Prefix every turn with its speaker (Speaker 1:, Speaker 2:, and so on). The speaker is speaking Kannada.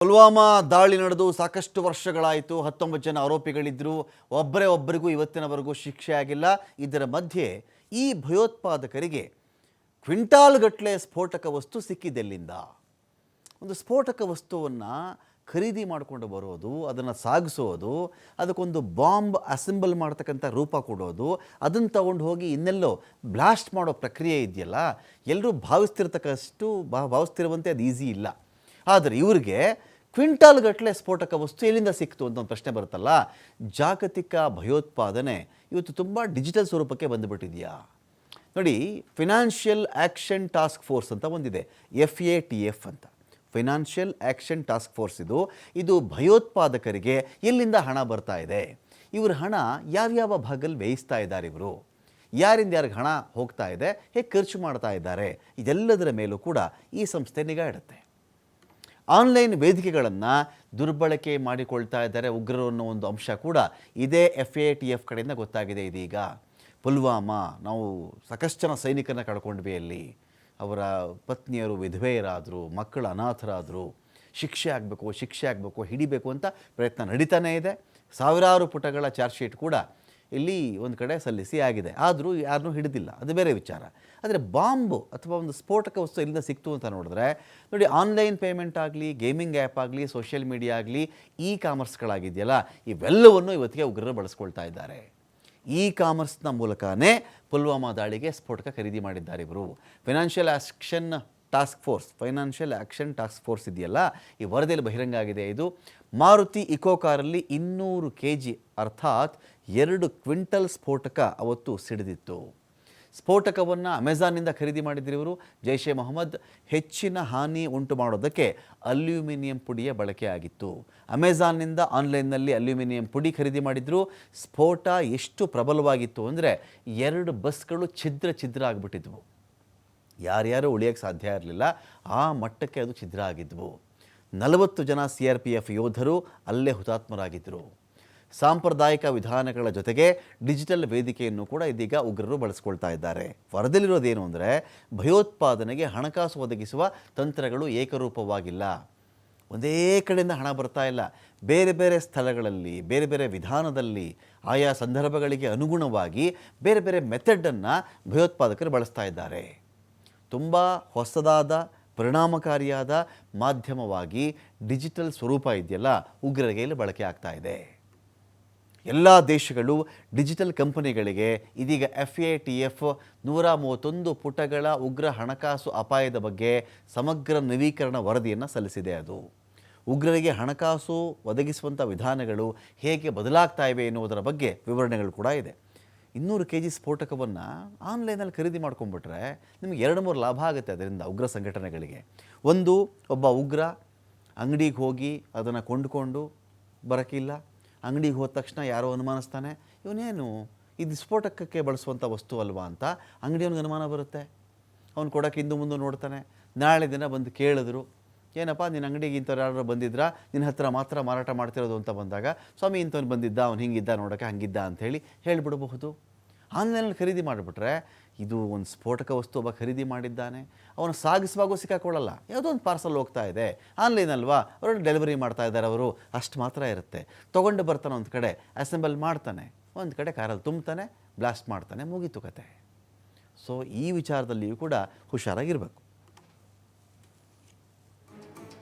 Speaker 1: ಪುಲ್ವಾಮಾ ದಾಳಿ ನಡೆದು ಸಾಕಷ್ಟು ವರ್ಷಗಳಾಯಿತು. 19 ಜನ ಆರೋಪಿಗಳಿದ್ದರು. ಒಬ್ಬರಿಗೂ ಇವತ್ತಿನವರೆಗೂ ಶಿಕ್ಷೆ ಆಗಿಲ್ಲ. ಇದರ ಮಧ್ಯೆ ಈ ಭಯೋತ್ಪಾದಕರಿಗೆ ಕ್ವಿಂಟಾಲ್ ಗಟ್ಟಲೆ ಸ್ಫೋಟಕ ವಸ್ತು ಸಿಕ್ಕಿದೆಲ್ಲಿಂದ? ಒಂದು ಸ್ಫೋಟಕ ವಸ್ತುವನ್ನು ಖರೀದಿ ಮಾಡಿಕೊಂಡು ಬರೋದು, ಅದನ್ನು ಸಾಗಿಸೋದು, ಅದಕ್ಕೊಂದು ಬಾಂಬ್ ಅಸೆಂಬಲ್ ಮಾಡ್ತಕ್ಕಂಥ ರೂಪ ಕೊಡೋದು, ಅದನ್ನು ತಗೊಂಡು ಹೋಗಿ ಇನ್ನೆಲ್ಲೋ ಬ್ಲಾಸ್ಟ್ ಮಾಡೋ ಪ್ರಕ್ರಿಯೆ ಇದೆಯಲ್ಲ, ಎಲ್ಲರೂ ಭಾವಿಸ್ತಿರುವಂತೆ ಅದು ಈಸಿ ಇಲ್ಲ. ಆದರೆ ಇವರಿಗೆ ಕ್ವಿಂಟಾಲ್ ಗಟ್ಟಲೆ ಸ್ಫೋಟಕ ವಸ್ತು ಎಲ್ಲಿಂದ ಸಿಕ್ತು ಅಂತ ಒಂದು ಪ್ರಶ್ನೆ ಬರುತ್ತಲ್ಲ. ಜಾಗತಿಕ ಭಯೋತ್ಪಾದನೆ ಇವತ್ತು ತುಂಬ ಡಿಜಿಟಲ್ ಸ್ವರೂಪಕ್ಕೆ ಬಂದುಬಿಟ್ಟಿದೆಯಾ ನೋಡಿ. ಫಿನಾನ್ಷಿಯಲ್ ಆ್ಯಕ್ಷನ್ ಟಾಸ್ಕ್ ಫೋರ್ಸ್ ಅಂತ ಒಂದಿದೆ, FATF ಅಂತ. ಫಿನಾನ್ಷಿಯಲ್ ಆ್ಯಕ್ಷನ್ ಟಾಸ್ಕ್ ಫೋರ್ಸ್ ಇದು ಭಯೋತ್ಪಾದಕರಿಗೆ ಎಲ್ಲಿಂದ ಹಣ ಬರ್ತಾ ಇದೆ, ಇವ್ರ ಹಣ ಯಾವ್ಯಾವ ಭಾಗದಲ್ಲಿ ಬೇಯಿಸ್ತಾ ಇದ್ದಾರೆ, ಇವರು ಯಾರಿಂದ ಯಾರಿಗೆ ಹಣ ಹೋಗ್ತಾ ಇದೆ, ಹೇಗೆ ಖರ್ಚು ಮಾಡ್ತಾ ಇದ್ದಾರೆ, ಇದೆಲ್ಲದರ ಮೇಲೂ ಕೂಡ ಈ ಸಂಸ್ಥೆ ನಿಗಾ ಇಡುತ್ತೆ. ಆನ್ಲೈನ್ ವೇದಿಕೆಗಳನ್ನು ದುರ್ಬಳಕೆ ಮಾಡಿಕೊಳ್ತಾ ಇದ್ದಾರೆ ಉಗ್ರರು ಅನ್ನೋ ಒಂದು ಅಂಶ ಕೂಡ ಇದೇ FATF ಕಡೆಯಿಂದ ಗೊತ್ತಾಗಿದೆ. ಇದೀಗ ಪುಲ್ವಾಮಾ, ನಾವು ಸಾಕಷ್ಟು ಜನ ಸೈನಿಕರನ್ನ ಕಳ್ಕೊಂಡ್ವಿ. ಅಲ್ಲಿ ಅವರ ಪತ್ನಿಯರು ವಿಧವೆಯರಾದರು, ಮಕ್ಕಳು ಅನಾಥರಾದರು. ಶಿಕ್ಷೆ ಆಗಬೇಕು, ಹಿಡಿಬೇಕು ಅಂತ ಪ್ರಯತ್ನ ನಡೀತಾನೇ ಇದೆ. ಸಾವಿರಾರು ಪುಟಗಳ ಚಾರ್ಜ್ ಶೀಟ್ ಕೂಡ ಇಲ್ಲಿ ಒಂದು ಕಡೆ ಸಲ್ಲಿಸಿ ಆಗಿದೆ. ಆದರೂ ಯಾರನ್ನೂ ಹಿಡಿದಿಲ್ಲ, ಅದು ಬೇರೆ ವಿಚಾರ. ಆದರೆ ಬಾಂಬು ಅಥವಾ ಒಂದು ಸ್ಫೋಟಕ ವಸ್ತು ಎಲ್ಲಿಂದ ಸಿಕ್ತು ಅಂತ ನೋಡಿದ್ರೆ ನೋಡಿ, ಆನ್ಲೈನ್ ಪೇಮೆಂಟ್ ಆಗಲಿ, ಗೇಮಿಂಗ್ ಆ್ಯಪ್ ಆಗಲಿ, ಸೋಷಿಯಲ್ ಮೀಡಿಯಾ ಆಗಲಿ, ಕಾಮರ್ಸ್ಗಳಾಗಿದೆಯಲ್ಲ, ಇವೆಲ್ಲವನ್ನು ಇವತ್ತಿಗೆ ಉಗ್ರರು ಬಳಸ್ಕೊಳ್ತಾ ಇದ್ದಾರೆ. ಕಾಮರ್ಸ್ನ ಮೂಲಕನೇ ಪುಲ್ವಾಮಾ ದಾಳಿಗೆ ಸ್ಫೋಟಕ ಖರೀದಿ ಮಾಡಿದ್ದಾರೆ ಇವರು. ಫೈನಾನ್ಷಿಯಲ್ ಆ್ಯಕ್ಷನ್ ಟಾಸ್ಕ್ ಫೋರ್ಸ್ ಇದೆಯಲ್ಲ, ಈ ವರದಿಯಲ್ಲಿ ಬಹಿರಂಗ ಆಗಿದೆ. ಇದು ಮಾರುತಿ ಇಕೋ ಕಾರಲ್ಲಿ 200 kg ಅರ್ಥಾತ್ 2 ಕ್ವಿಂಟಲ್ ಸ್ಫೋಟಕ ಅವತ್ತು ಸಿಡಿದಿತ್ತು. ಸ್ಫೋಟಕವನ್ನು ಅಮೆಜಾನ್ನಿಂದ ಖರೀದಿ ಮಾಡಿದ್ರು ಇವರು. ಜೈಷೆ ಮೊಹಮ್ಮದ್ ಹೆಚ್ಚಿನ ಹಾನಿ ಉಂಟು ಮಾಡೋದಕ್ಕೆ ಅಲ್ಯೂಮಿನಿಯಂ ಪುಡಿಯ ಬಳಕೆ ಆಗಿತ್ತು. ಅಮೆಜಾನ್ನಿಂದ ಆನ್ಲೈನ್ನಲ್ಲಿ ಅಲ್ಯೂಮಿನಿಯಂ ಪುಡಿ ಖರೀದಿ ಮಾಡಿದ್ರು. ಸ್ಫೋಟ ಎಷ್ಟು ಪ್ರಬಲವಾಗಿತ್ತು ಅಂದರೆ 2 ಬಸ್ಗಳು ಛಿದ್ರ ಆಗಿಬಿಟ್ಟಿದ್ವು. ಯಾರ್ಯಾರು ಉಳಿಯೋಕ್ಕೆ ಸಾಧ್ಯ ಇರಲಿಲ್ಲ, ಆ ಮಟ್ಟಕ್ಕೆ ಅದು ಛಿದ್ರ ಆಗಿದ್ವು. 40 ಜನ CRPF ಯೋಧರು ಅಲ್ಲೇ ಹುತಾತ್ಮರಾಗಿದ್ದರು. ಸಾಂಪ್ರದಾಯಿಕ ವಿಧಾನಗಳ ಜೊತೆಗೆ ಡಿಜಿಟಲ್ ವೇದಿಕೆಯನ್ನು ಕೂಡ ಇದೀಗ ಉಗ್ರರು ಬಳಸ್ಕೊಳ್ತಾ ಇದ್ದಾರೆ. ವರದಲ್ಲಿರೋದೇನು ಅಂದರೆ, ಭಯೋತ್ಪಾದನೆಗೆ ಹಣಕಾಸು ಒದಗಿಸುವ ತಂತ್ರಗಳು ಏಕರೂಪವಾಗಿಲ್ಲ. ಒಂದೇ ಕಡೆಯಿಂದ ಹಣ ಬರ್ತಾ ಇಲ್ಲ. ಬೇರೆ ಬೇರೆ ಸ್ಥಳಗಳಲ್ಲಿ, ಬೇರೆ ಬೇರೆ ವಿಧಾನದಲ್ಲಿ, ಆಯಾ ಸಂದರ್ಭಗಳಿಗೆ ಅನುಗುಣವಾಗಿ ಬೇರೆ ಬೇರೆ ಮೆಥಡನ್ನು ಭಯೋತ್ಪಾದಕರು ಬಳಸ್ತಾ ಇದ್ದಾರೆ. ತುಂಬ ಹೊಸದಾದ ಪರಿಣಾಮಕಾರಿಯಾದ ಮಾಧ್ಯಮವಾಗಿ ಡಿಜಿಟಲ್ ಸ್ವರೂಪ ಇದೆಯಲ್ಲ, ಉಗ್ರರಿಗೆ ಇಲ್ಲಿ ಬಳಕೆ ಆಗ್ತಾ ಇದೆ. ಎಲ್ಲ ದೇಶಗಳು ಡಿಜಿಟಲ್ ಕಂಪನಿಗಳಿಗೆ ಇದೀಗ FATF 131 ಪುಟಗಳ ಉಗ್ರ ಹಣಕಾಸು ಅಪಾಯದ ಬಗ್ಗೆ ಸಮಗ್ರ ನವೀಕರಣ ವರದಿಯನ್ನು ಸಲ್ಲಿಸಿದೆ. ಅದು ಉಗ್ರರಿಗೆ ಹಣಕಾಸು ಒದಗಿಸುವಂಥ ವಿಧಾನಗಳು ಹೇಗೆ ಬದಲಾಗ್ತಾ ಇವೆ ಎನ್ನುವುದರ ಬಗ್ಗೆ ವಿವರಣೆಗಳು ಕೂಡ ಇದೆ. 200 kg ಸ್ಫೋಟಕವನ್ನು ಆನ್ಲೈನಲ್ಲಿ ಖರೀದಿ ಮಾಡ್ಕೊಂಡ್ಬಿಟ್ರೆ ನಿಮಗೆ 2-3 ಲಾಭ ಆಗುತ್ತೆ ಅದರಿಂದ ಉಗ್ರ ಸಂಘಟನೆಗಳಿಗೆ. ಒಂದು, ಒಬ್ಬ ಉಗ್ರ ಅಂಗಡಿಗೆ ಹೋಗಿ ಅದನ್ನು ಕೊಂಡುಕೊಂಡು ಬರೋಕ್ಕಿಲ್ಲ. ಅಂಗಡಿಗೆ ಹೋದ ತಕ್ಷಣ ಯಾರೋ ಅನುಮಾನಿಸ್ತಾನೆ, ಇವನೇನು ಇದು ಸ್ಫೋಟಕಕ್ಕೆ ಬಳಸುವಂಥ ವಸ್ತು ಅಲ್ವಾ ಅಂತ ಅಂಗಡಿಯವನಿಗೆ ಅನುಮಾನ ಬರುತ್ತೆ. ಅವ್ನು ಕೊಡೋಕ್ಕೆ ಹಿಂದೆ ಮುಂದೆ ನೋಡ್ತಾನೆ. ನಾಳೆ ದಿನ ಬಂದು ಕೇಳಿದ್ರು, ಏನಪ್ಪ ನಿನ್ನ ಅಂಗಡಿಗೆ ಇಂಥವ್ರು ಯಾರು ಬಂದಿದ್ರಾ, ನಿನ್ನ ಹತ್ರ ಮಾತ್ರ ಮಾರಾಟ ಮಾಡ್ತಿರೋದು ಅಂತ ಬಂದಾಗ, ಸ್ವಾಮಿ ಇಂಥವ್ನು ಬಂದಿದ್ದ, ಅವ್ನು ಹಿಂಗಿದ್ದ, ನೋಡೋಕ್ಕೆ ಹಂಗಿದ್ದ ಅಂಥೇಳಿ ಹೇಳಿಬಿಡಬಹುದು. ಆನ್ಲೈನಲ್ಲಿ ಖರೀದಿ ಮಾಡಿಬಿಟ್ರೆ ಇದು ಒಂದು ಸ್ಫೋಟಕ ವಸ್ತು ಒಬ್ಬ ಖರೀದಿ ಮಾಡಿದ್ದಾನೆ, ಅವನು ಸಾಗಿಸುವಾಗೂ ಸಿಕ್ಕಾಕೊಳ್ಳಲ್ಲ. ಯಾವುದೋ ಒಂದು ಪಾರ್ಸಲ್ ಹೋಗ್ತಾ ಇದೆ, ಆನ್ಲೈನ್ ಅಲ್ವಾ, ಅವರು ಡೆಲಿವರಿ ಮಾಡ್ತಾ ಇದ್ದಾರೆ, ಅವರು ಅಷ್ಟು ಮಾತ್ರ ಇರುತ್ತೆ. ತೊಗೊಂಡು ಬರ್ತಾನೆ, ಒಂದು ಕಡೆ ಅಸೆಂಬಲ್ ಮಾಡ್ತಾನೆ, ಒಂದು ಕಡೆ ಕಾರಲ್ಲಿ ತುಂಬ್ತಾನೆ, ಬ್ಲಾಸ್ಟ್ ಮಾಡ್ತಾನೆ, ಮುಗೀತು ಕತೆ. ಸೊ ಈ ವಿಚಾರದಲ್ಲಿಯೂ ಕೂಡ ಹುಷಾರಾಗಿರಬೇಕು.